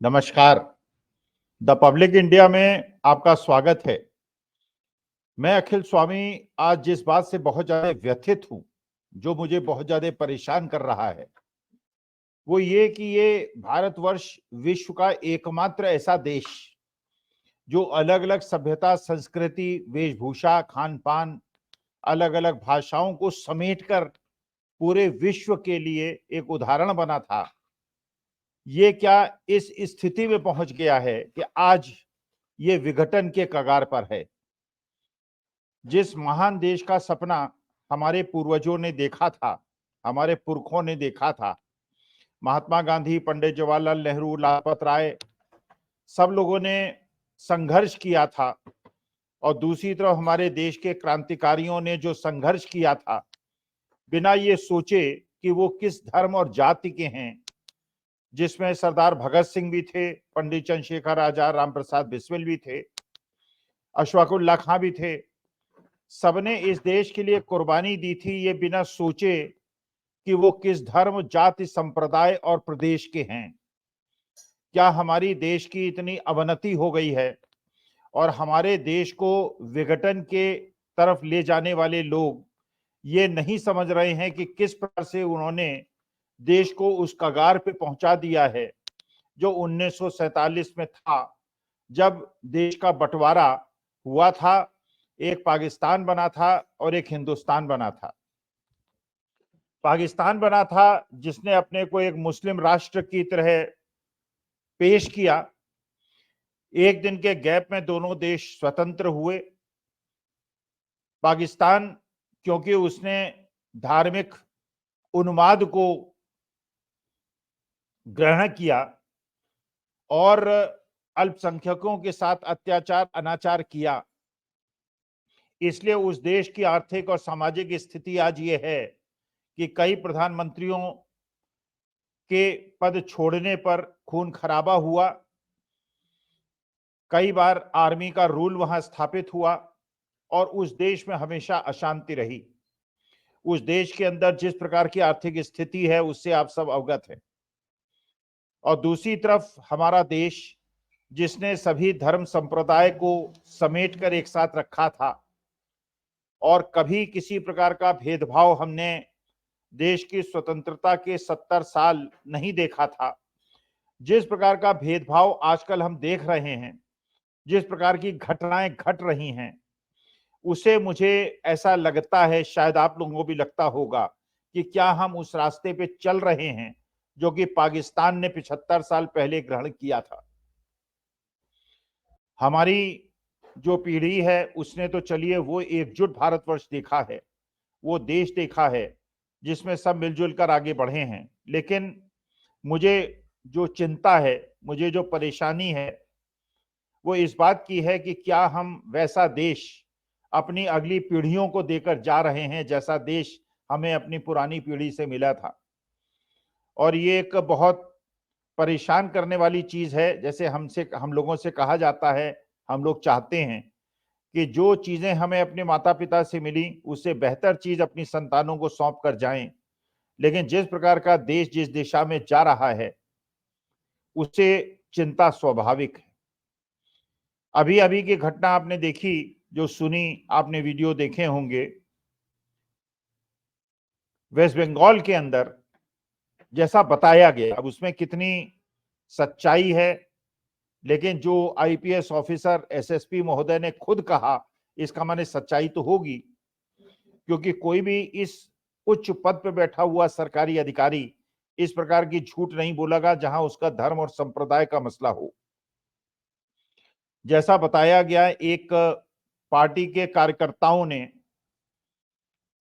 नमस्कार। The public India में आपका स्वागत है। मैं अखिल स्वामी आज जिस बात से बहुत ज्यादा व्यथित हूं, जो मुझे बहुत ज्यादा परेशान कर रहा है, वो ये कि ये भारतवर्ष विश्व का एकमात्र ऐसा देश जो अलग अलग सभ्यता, संस्कृति, वेशभूषा, खान पान, अलग अलग भाषाओं को समेटकर पूरे विश्व के लिए एक उदाहरण बना था, ये क्या इस स्थिति में पहुंच गया है कि आज ये विघटन के कगार पर है। जिस महान देश का सपना हमारे पूर्वजों ने देखा था, हमारे पुरखों ने देखा था, महात्मा गांधी, पंडित जवाहरलाल नेहरू, लाजपत राय, सब लोगों ने संघर्ष किया था। और दूसरी तरफ हमारे देश के क्रांतिकारियों ने जो संघर्ष किया था, बिना ये सोचे कि वो किस धर्म और जाति के हैं, जिसमें सरदार भगत सिंह भी थे, पंडित चंद्रशेखर आजाद, राम प्रसाद बिस्मिल भी थे, अशफाकुल्लाह खां भी थे। सबने इस देश के लिए कुर्बानी दी थी, ये बिना सोचे कि वो किस धर्म, जाति, संप्रदाय और प्रदेश के हैं। क्या हमारी देश की इतनी अवनति हो गई है और हमारे देश को विघटन के तरफ ले जाने वाले लोग ये नहीं समझ रहे हैं कि किस प्रकार से उन्होंने देश को उस कगार पे पहुंचा दिया है जो 1947 में था, जब देश का बंटवारा हुआ था। एक पाकिस्तान बना था और एक हिंदुस्तान बना था। पाकिस्तान बना था जिसने अपने को एक मुस्लिम राष्ट्र की तरह पेश किया। एक दिन के गैप में दोनों देश स्वतंत्र हुए। पाकिस्तान क्योंकि उसने धार्मिक उन्माद को ग्रहण किया और अल्पसंख्यकों के साथ अत्याचार, अनाचार किया, इसलिए उस देश की आर्थिक और सामाजिक स्थिति आज ये है कि कई प्रधानमंत्रियों के पद छोड़ने पर खून खराबा हुआ। कई बार आर्मी का रूल वहां स्थापित हुआ और उस देश में हमेशा अशांति रही। उस देश के अंदर जिस प्रकार की आर्थिक स्थिति है उससे आप सब अवगत हैं। और दूसरी तरफ हमारा देश, जिसने सभी धर्म संप्रदाय को समेटकर एक साथ रखा था और कभी किसी प्रकार का भेदभाव हमने देश की स्वतंत्रता के 70 साल नहीं देखा था। जिस प्रकार का भेदभाव आजकल हम देख रहे हैं, जिस प्रकार की घटनाएं घट रही हैं, उसे मुझे ऐसा लगता है, शायद आप लोगों को भी लगता होगा, कि क्या हम उस रास्ते पे चल रहे हैं जो कि पाकिस्तान ने 75 साल पहले ग्रहण किया था। हमारी जो पीढ़ी है उसने तो चलिए वो एकजुट भारतवर्ष देखा है, वो देश देखा है जिसमें सब मिलजुल कर आगे बढ़े हैं। लेकिन मुझे जो चिंता है, मुझे जो परेशानी है, वो इस बात की है कि क्या हम वैसा देश अपनी अगली पीढ़ियों को देकर जा रहे हैं जैसा देश हमें अपनी पुरानी पीढ़ी से मिला था। और ये एक बहुत परेशान करने वाली चीज है। जैसे हम लोगों से कहा जाता है, हम लोग चाहते हैं कि जो चीजें हमें अपने माता पिता से मिली उससे बेहतर चीज अपनी संतानों को सौंप कर जाएं। लेकिन जिस प्रकार का देश जिस दिशा में जा रहा है उससे चिंता स्वाभाविक है। अभी अभी की घटना आपने देखी, जो सुनी, आपने वीडियो देखे होंगे, वेस्ट बंगाल के अंदर जैसा बताया गया, अब उसमें कितनी सच्चाई है, लेकिन जो आईपीएस ऑफिसर एसएसपी महोदय ने खुद कहा, इसका माने सच्चाई तो होगी, क्योंकि कोई भी इस उच्च पद पर बैठा हुआ सरकारी अधिकारी इस प्रकार की झूठ नहीं बोलेगा जहां उसका धर्म और संप्रदाय का मसला हो। जैसा बताया गया, एक पार्टी के कार्यकर्ताओं ने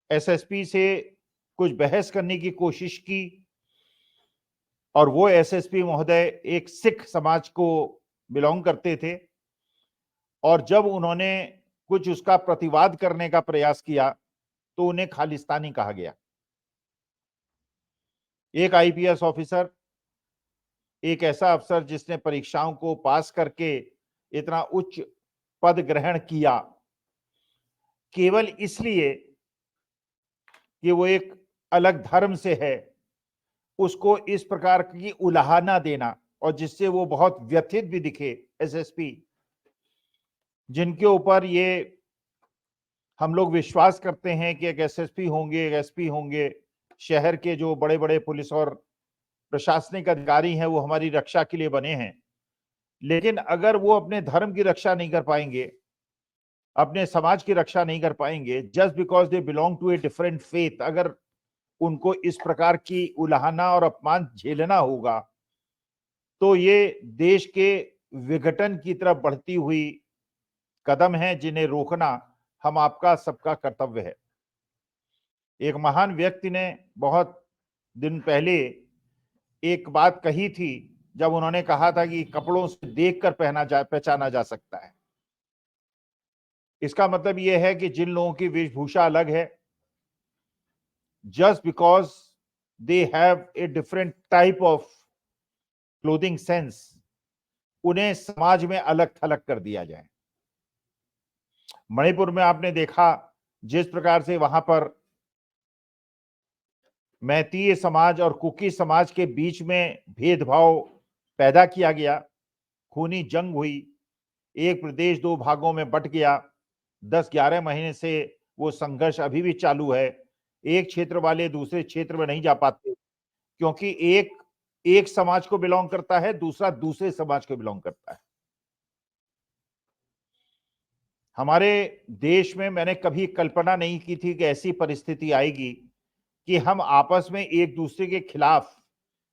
एसएसपी से कुछ बहस करने की कोशिश की और वो एसएसपी महोदय एक सिख समाज को बिलोंग करते थे, और जब उन्होंने कुछ उसका प्रतिवाद करने का प्रयास किया तो उन्हें खालिस्तानी कहा गया। एक आईपीएस ऑफिसर, एक ऐसा अफसर जिसने परीक्षाओं को पास करके इतना उच्च पद ग्रहण किया, केवल इसलिए कि वो एक अलग धर्म से है, उसको इस प्रकार की उलाहना देना, और जिससे वो बहुत व्यथित भी दिखे एसएसपी, जिनके ऊपर ये हम लोग विश्वास करते हैं कि एक एसएसपी होंगे, एक एसपी होंगे, शहर के जो बड़े बड़े पुलिस और प्रशासनिक अधिकारी हैं वो हमारी रक्षा के लिए बने हैं। लेकिन अगर वो अपने धर्म की रक्षा नहीं कर पाएंगे, अपने समाज की रक्षा नहीं कर पाएंगे, just because they belong to a different faith, अगर उनको इस प्रकार की उलाहना और अपमान झेलना होगा, तो ये देश के विघटन की तरफ बढ़ती हुई कदम है, जिन्हें रोकना हम आपका सबका कर्तव्य है। एक महान व्यक्ति ने बहुत दिन पहले एक बात कही थी, जब उन्होंने कहा था कि कपड़ों से देखकर पहचाना जा सकता है। इसका मतलब यह है कि जिन लोगों की वेशभूषा अलग है, just because they have a different type of clothing sense, उन्हें समाज में अलग थलग कर दिया जाए। मणिपुर में आपने देखा जिस प्रकार से वहां पर मैतीय समाज और कुकी समाज के बीच में भेदभाव पैदा किया गया, खूनी जंग हुई, एक प्रदेश दो भागों में बट गया। 10-11 महीने से वो संघर्ष अभी भी चालू है। एक क्षेत्र वाले दूसरे क्षेत्र में नहीं जा पाते, क्योंकि एक समाज को बिलोंग करता है, दूसरा दूसरे समाज को बिलोंग करता है। हमारे देश में मैंने कभी कल्पना नहीं की थी कि ऐसी परिस्थिति आएगी कि हम आपस में एक दूसरे के खिलाफ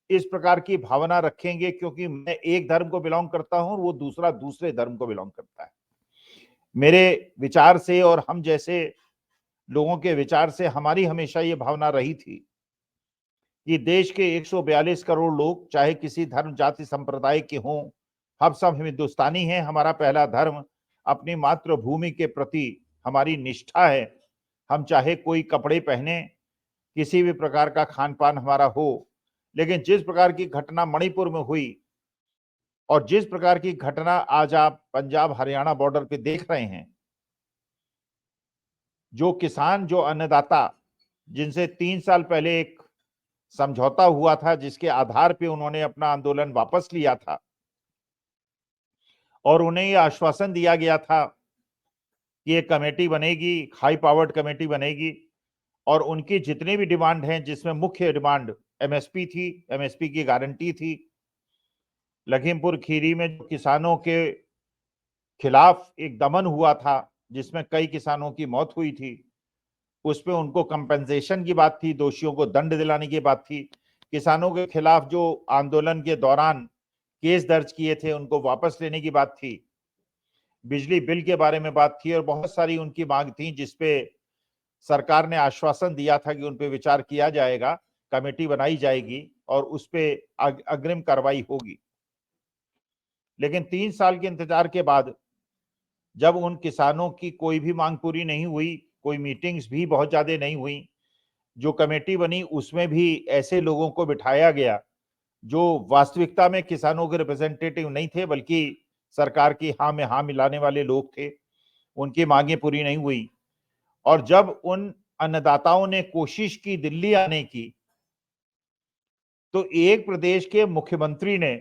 इस प्रकार की भावना रखेंगे, क्योंकि मैं एक धर्म को बिलोंग करता हूं, वो दूसरा दूसरे धर्म को बिलोंग करता है। मेरे विचार से और हम जैसे लोगों के विचार से हमारी हमेशा ये भावना रही थी कि देश के 142 करोड़ लोग चाहे किसी धर्म जाति संप्रदाय के हों, हम सब हिंदुस्तानी हैं। हमारा पहला धर्म अपनी मातृभूमि के प्रति हमारी निष्ठा है। हम चाहे कोई कपड़े पहने, किसी भी प्रकार का खान पान हमारा हो, लेकिन जिस प्रकार की घटना मणिपुर में हुई और जिस प्रकार की घटना आज आप पंजाब हरियाणा बॉर्डर पे देख रहे हैं, जो किसान, जो अन्नदाता, जिनसे 3 साल पहले एक समझौता हुआ था, जिसके आधार पे उन्होंने अपना आंदोलन वापस लिया था और उन्हें यह आश्वासन दिया गया था कि एक कमेटी बनेगी, हाई पावर्ड कमेटी बनेगी और उनकी जितनी भी डिमांड हैं, जिसमें मुख्य डिमांड एमएसपी थी, एमएसपी की गारंटी थी। लखीमपुर खीरी में जो किसानों के खिलाफ एक दमन हुआ था, जिसमें कई किसानों की मौत हुई थी, उसमें उनको कंपेंसेशन की बात थी, दोषियों को दंड दिलाने की बात थी। किसानों के खिलाफ जो आंदोलन के दौरान केस दर्ज किए थे, उनको वापस लेने की बात थी। बिजली बिल के बारे में बात थी और बहुत सारी उनकी मांग थी, जिसपे सरकार ने आश्वासन दिया था कि उन पे विचार किया जाएगा, कमेटी बनाई जाएगी और उस पे अग्रिम कार्रवाई होगी। लेकिन 3 साल के इंतजार के बाद जब उन किसानों की कोई भी मांग पूरी नहीं हुई, कोई मीटिंग्स भी बहुत ज्यादा नहीं हुई, जो कमेटी बनी उसमें भी ऐसे लोगों को बिठाया गया जो वास्तविकता में किसानों के रिप्रेजेंटेटिव नहीं थे, बल्कि सरकार की हाँ में हाँ मिलाने वाले लोग थे। उनकी मांगें पूरी नहीं हुई और जब उन अन्नदाताओं ने कोशिश की दिल्ली आने की, तो एक प्रदेश के मुख्यमंत्री ने,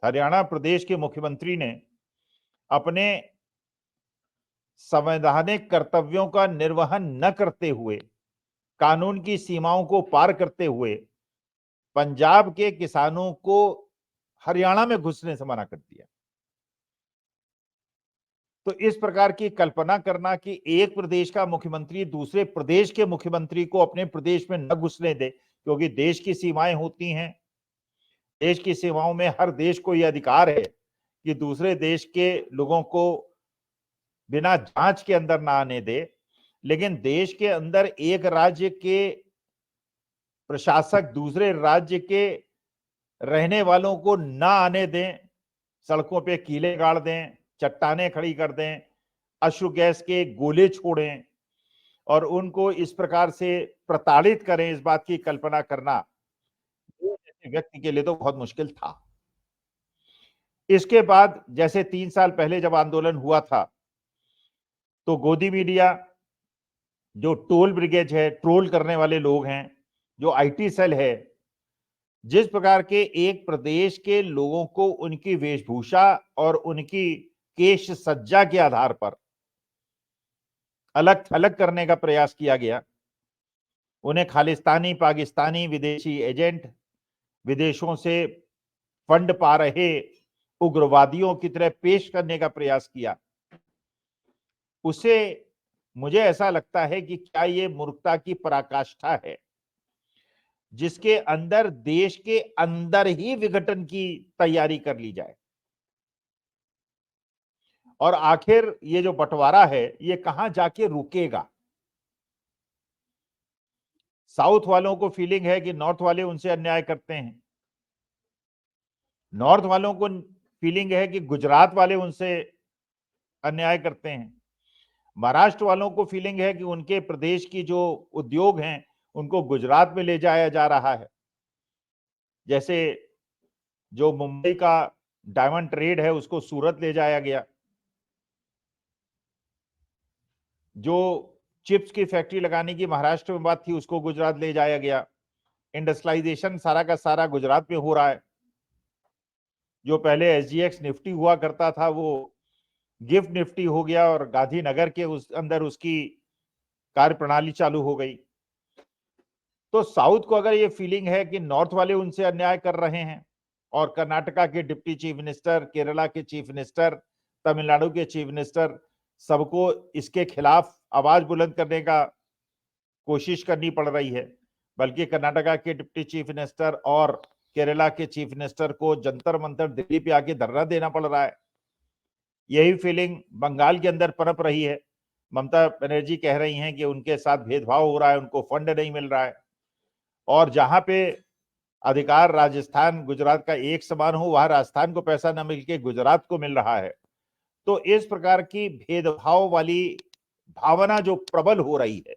हरियाणा प्रदेश के मुख्यमंत्री ने अपने संवैधानिक कर्तव्यों का निर्वहन न करते हुए, कानून की सीमाओं को पार करते हुए पंजाब के किसानों को हरियाणा में घुसने से मना कर दिया। तो इस प्रकार की कल्पना करना कि एक प्रदेश का मुख्यमंत्री दूसरे प्रदेश के मुख्यमंत्री को अपने प्रदेश में न घुसने दे, क्योंकि देश की सीमाएं होती हैं, देश की सीमाओं में हर देश को यह अधिकार है कि दूसरे देश के लोगों को बिना जांच के अंदर ना आने दे। लेकिन देश के अंदर एक राज्य के प्रशासक दूसरे राज्य के रहने वालों को ना आने दें, सड़कों पे कीले गाड़ दें, चट्टाने खड़ी कर दें, अश्रु गैस के गोले छोड़ें और उनको इस प्रकार से प्रताड़ित करें, इस बात की कल्पना करना जैसे व्यक्ति के लिए तो बहुत मुश्किल था। इसके बाद जैसे 3 साल पहले जब आंदोलन हुआ था, तो गोदी मीडिया, जो टोल ब्रिगेड है, ट्रोल करने वाले लोग हैं, जो आईटी सेल है, जिस प्रकार के एक प्रदेश के लोगों को उनकी वेशभूषा और उनकी केश सज्जा के आधार पर अलग थलग करने का प्रयास किया गया, उन्हें खालिस्तानी, पाकिस्तानी, विदेशी एजेंट, विदेशों से फंड पा रहे उग्रवादियों की तरह पेश करने का प्रयास किया, उसे मुझे ऐसा लगता है कि क्या ये मूर्खता की पराकाष्ठा है जिसके अंदर देश के अंदर ही विघटन की तैयारी कर ली जाए। और आखिर ये जो बंटवारा है ये कहां जाके रुकेगा। साउथ वालों को फीलिंग है कि नॉर्थ वाले उनसे अन्याय करते हैं, नॉर्थ वालों को फीलिंग है कि गुजरात वाले उनसे अन्याय करते हैं, महाराष्ट्र वालों को फीलिंग है कि उनके प्रदेश की जो उद्योग हैं उनको गुजरात में ले जाया जा रहा है। जैसे जो मुंबई का डायमंड ट्रेड है उसको सूरत ले जाया गया, जो चिप्स की फैक्ट्री लगाने की महाराष्ट्र में बात थी उसको गुजरात ले जाया गया। इंडस्ट्रियलाइजेशन सारा का सारा गुजरात में हो रहा है। जो पहले एसजीएक्स निफ्टी हुआ करता था वो गिफ्ट निफ्टी हो गया और गांधीनगर के उस अंदर उसकी कार्य प्रणाली चालू हो गई। तो साउथ को अगर ये फीलिंग है कि नॉर्थ वाले उनसे अन्याय कर रहे हैं और कर्नाटका के डिप्टी चीफ मिनिस्टर, केरला के चीफ मिनिस्टर, तमिलनाडु के चीफ मिनिस्टर सबको इसके खिलाफ आवाज बुलंद करने का कोशिश करनी पड़ रही है, बल्कि कर्नाटका के डिप्टी चीफ मिनिस्टर और केरला के चीफ मिनिस्टर को जंतर मंतर दिल्ली पे आके धरना देना पड़ रहा है। यही फीलिंग बंगाल के अंदर पनप रही है। ममता बनर्जी कह रही हैं कि उनके साथ भेदभाव हो रहा है, उनको फंड नहीं मिल रहा है, और जहां पे अधिकार राजस्थान गुजरात का एक समान हो वहां राजस्थान को पैसा न मिलके गुजरात को मिल रहा है। तो इस प्रकार की भेदभाव वाली भावना जो प्रबल हो रही है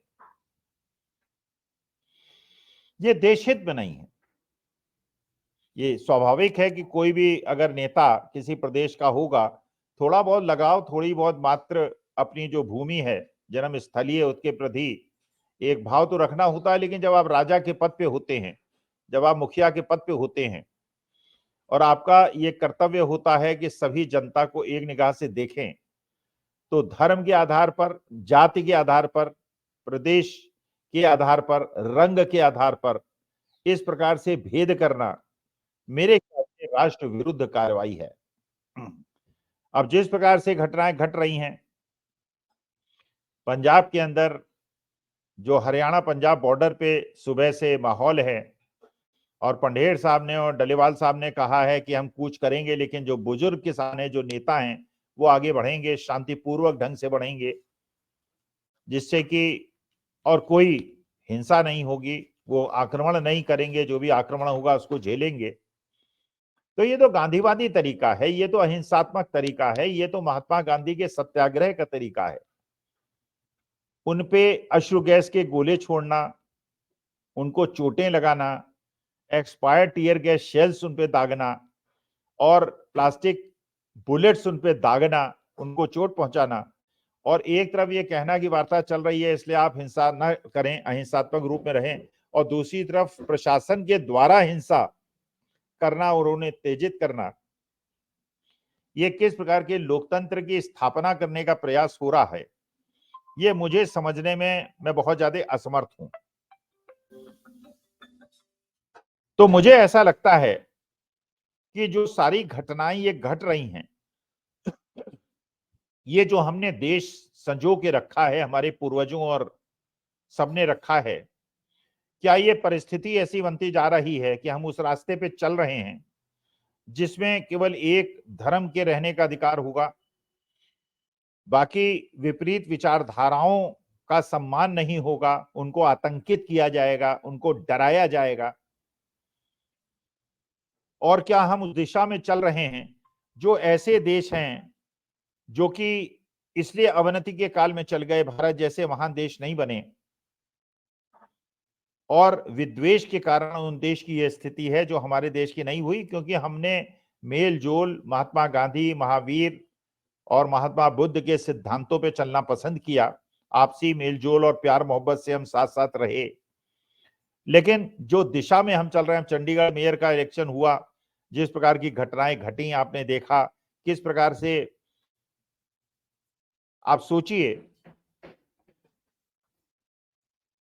ये देशहित में नहीं है। ये स्वाभाविक है कि कोई भी अगर नेता किसी प्रदेश का होगा, थोड़ा बहुत लगाव, थोड़ी बहुत मात्र अपनी जो भूमि है, जन्म स्थलीय, उसके प्रति एक भाव तो रखना होता है। लेकिन जब आप राजा के पद पे होते हैं, जब आप मुखिया के पद पे होते हैं और आपका ये कर्तव्य होता है कि सभी जनता को एक निगाह से देखें, तो धर्म के आधार पर, जाति के आधार पर, प्रदेश के आधार पर, रंग के आधार पर इस प्रकार से भेद करना मेरे ख्याल से राष्ट्र विरुद्ध कार्रवाई है। अब जिस प्रकार से घटनाएं घट रही हैं पंजाब के अंदर, जो हरियाणा पंजाब बॉर्डर पे सुबह से माहौल है, और पंढेर साहब ने और डलेवाल साहब ने कहा है कि हम कूच करेंगे, लेकिन जो बुजुर्ग किसान हैं, जो नेता हैं, वो आगे बढ़ेंगे, शांतिपूर्वक ढंग से बढ़ेंगे, जिससे कि और कोई हिंसा नहीं होगी, वो आक्रमण नहीं करेंगे, जो भी आक्रमण होगा उसको झेलेंगे। तो ये तो गांधीवादी तरीका है, ये तो अहिंसात्मक तरीका है, ये तो महात्मा गांधी के सत्याग्रह का तरीका है। उनपे अश्रु गैस के गोले छोड़ना, उनको चोटें लगाना, एक्सपायर्ड टीयर गैस शेल्स उन पे दागना और प्लास्टिक बुलेट्स उन पे दागना, उनको चोट पहुंचाना, और एक तरफ ये कहना की वार्ता चल रही है इसलिए आप हिंसा न करें, अहिंसात्मक रूप में रहें, और दूसरी तरफ प्रशासन के द्वारा हिंसा करना और उन्हें उत्तेजित करना। ये किस प्रकार के लोकतंत्र की स्थापना करने का प्रयास हो रहा है, ये मुझे समझने में मैं बहुत ज्यादा असमर्थ हूं। तो मुझे ऐसा लगता है कि जो सारी घटनाएं ये घट रही हैं, ये जो हमने देश संजो के रखा है, हमारे पूर्वजों और सबने रखा है, क्या ये परिस्थिति ऐसी बनती जा रही है कि हम उस रास्ते पे चल रहे हैं जिसमें केवल एक धर्म के रहने का अधिकार होगा, बाकी विपरीत विचारधाराओं का सम्मान नहीं होगा, उनको आतंकित किया जाएगा, उनको डराया जाएगा? और क्या हम उस दिशा में चल रहे हैं जो ऐसे देश हैं जो कि इसलिए अवनति के काल में चल गए, भारत जैसे महान देश नहीं बने, और विद्वेष के कारण उन देश की यह स्थिति है जो हमारे देश की नहीं हुई, क्योंकि हमने मेल जोल महात्मा गांधी, महावीर और महात्मा बुद्ध के सिद्धांतों पे चलना पसंद किया। आपसी मेलजोल और प्यार मोहब्बत से हम साथ साथ रहे। लेकिन जो दिशा में हम चल रहे हैं, चंडीगढ़ मेयर का इलेक्शन हुआ, जिस प्रकार की घटनाएं घटी आपने देखा, किस प्रकार से आप सोचिए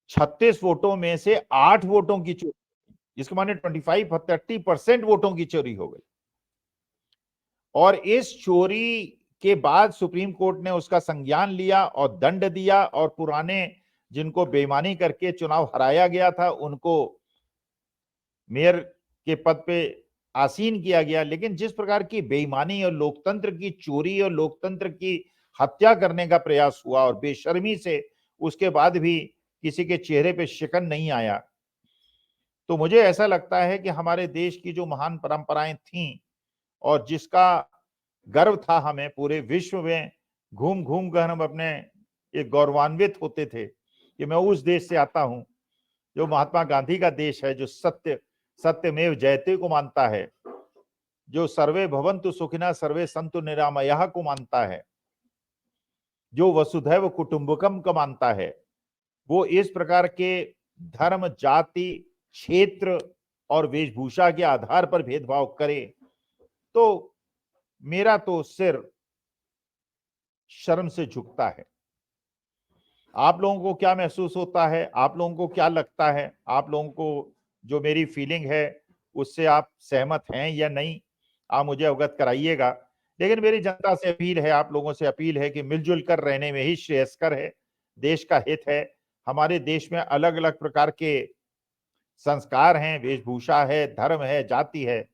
36 वोटों में से 8 वोटों की चोरी, जिसके माने 25-30% वोटों की चोरी हो गई। और इस चोरी के बाद सुप्रीम कोर्ट ने उसका संज्ञान लिया और दंड दिया, और पुराने जिनको बेईमानी करके चुनाव हराया गया था उनको मेयर के पद पे आसीन किया गया। लेकिन जिस प्रकार की बेईमानी और लोकतंत्र की चोरी और लोकतंत्र की हत्या करने का प्रयास हुआ और बेशर्मी से उसके बाद भी किसी के चेहरे पे शिकन नहीं आया, तो मुझे ऐसा लगता है कि हमारे देश की जो महान परंपराएं थीं और जिसका गर्व था हमें पूरे विश्व में घूम घूम कर हम अपने एक गौरवान्वित होते थे कि मैं उस देश से आता हूं जो महात्मा गांधी का देश है, जो सत्यमेव जयते को मानता है, जो सर्वे भवन्तु सुखिनः सर्वे सन्तु निरामयाः को मानता है, जो वसुधैव कुटुंबकम को मानता है। वो इस प्रकार के धर्म, जाति, क्षेत्र और वेशभूषा के आधार पर भेदभाव करे तो मेरा तो सिर शर्म से झुकता है। आप लोगों को क्या महसूस होता है? आप लोगों को क्या लगता है? आप लोगों को जो मेरी फीलिंग है उससे आप सहमत हैं या नहीं, आप मुझे अवगत कराइएगा। लेकिन मेरी जनता से अपील है, आप लोगों से अपील है कि मिलजुल कर रहने में ही श्रेयस्कर है, देश का हित है। हमारे देश में अलग अलग प्रकार के संस्कार हैं, वेशभूषा है, धर्म है, जाति है,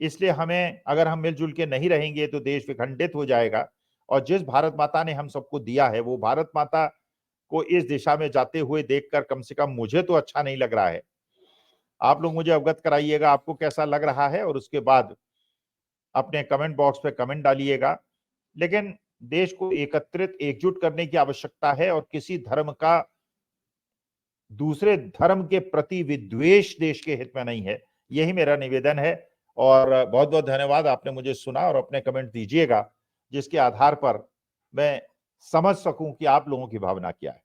इसलिए हमें, अगर हम मिलजुल के नहीं रहेंगे तो देश विखंडित हो जाएगा। और जिस भारत माता ने हम सबको दिया है, वो भारत माता को इस दिशा में जाते हुए देखकर कम से कम मुझे तो अच्छा नहीं लग रहा है। आप लोग मुझे अवगत कराइएगा आपको कैसा लग रहा है, और उसके बाद अपने कमेंट बॉक्स पे कमेंट डालिएगा। लेकिन देश को एकत्रित, एकजुट करने की आवश्यकता है, और किसी धर्म का दूसरे धर्म के प्रति विद्वेष देश के हित में नहीं है। यही मेरा निवेदन है। और बहुत बहुत धन्यवाद, आपने मुझे सुना और अपने कमेंट दीजिएगा जिसके आधार पर मैं समझ सकूं कि आप लोगों की भावना क्या है।